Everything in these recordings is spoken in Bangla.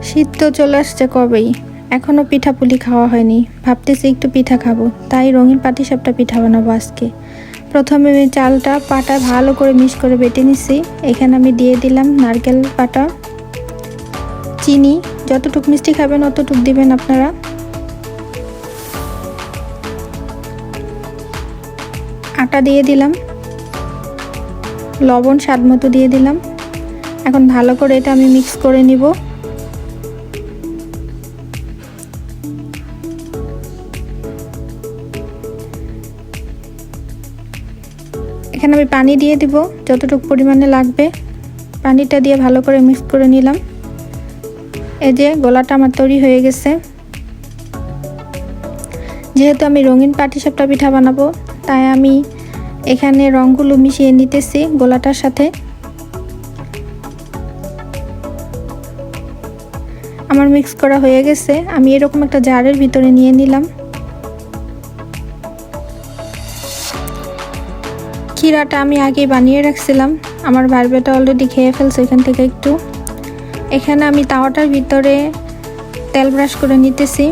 শীত তো চলে আসছে কবেই, এখনও পিঠাপুলি খাওয়া হয়নি। ভাবতেছি একটু পিঠা খাবো, তাই রঙিন পাটিসাপটা পিঠা বানাবো আজকে। প্রথমে আমি চালটা পাটা ভালো করে মিক্স করে বেটে নিছি। এখানে আমি দিয়ে দিলাম নারকেল পাটা, চিনি, যতটুকু মিষ্টি খাবেন অতটুকু দিবেন আপনারা। আটা দিয়ে দিলাম, লবণ স্বাদ মতো দিয়ে দিলাম। এখন ভালো করে এটা আমি মিক্স করে নিব। এখানে আমি পানি দিয়ে দিব যতটুকু পরিমাণে লাগবে। পানিটা দিয়ে ভালো করে মিক্স করে নিলাম। এই যে গোলাটা আমার তৈরি হয়ে গেছে। যেহেতু আমি রঙিন পাটিসাপটা পিঠা বানাবো, তাই আমি এখানে রঙগুলো মিশিয়ে নিতেছি গোলাটার সাথে। আমার মিক্স করা হয়ে গেছে। আমি এরকম একটা জারের ভিতরে নিয়ে নিলাম। ক্ষীরাটা আমি আগে বানিয়ে রাখছিলাম, আমার ভাইবেটা অলরেডি খেয়ে ফেলছে এখান থেকে একটু। এখানে আমি তাওয়াটার ভিতরে তেল ব্রাশ করে নিতেছি।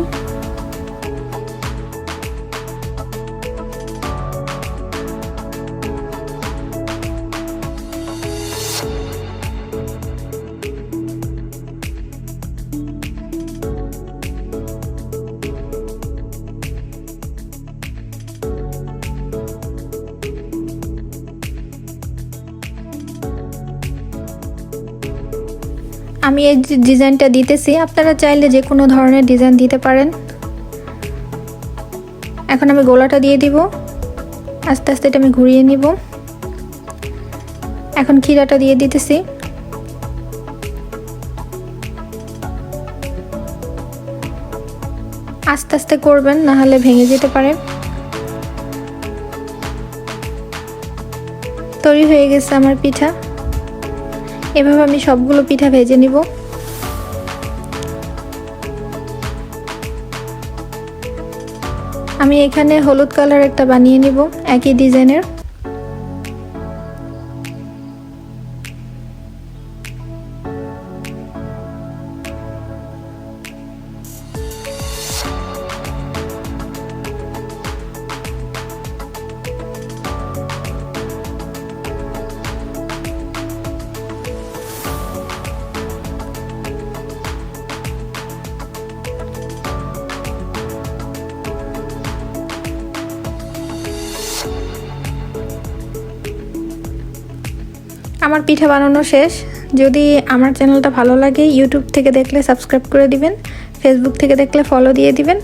আমি এই ডিজাইনটা দিতেছি, আপনারা চাইলে যে কোনো ধরনের ডিজাইন দিতে পারেন। এখন আমি গোলাটা দিয়ে দিব, আস্তে আস্তে এটা আমি ঘুরিয়ে নিব। এখন ক্ষীরাটা দিয়ে দিতেছি। আস্তে আস্তে করবেন, না হলে ভেঙে যেতে পারে। তৈরি হয়ে গেছে আমার পিঠা। এভাবে আমি সবগুলো পিঠা ভেজে নিব। আমি এখানে হলুদ কালার একটা বানিয়ে নিব একই ডিজাইনের। আমার পিঠা বানানো শেষ। যদি আমার চ্যানেলটা ভালো লাগে, ইউটিউব থেকে দেখলে সাবস্ক্রাইব করে দিবেন, ফেসবুক থেকে দেখলে ফলো দিয়ে দিবেন।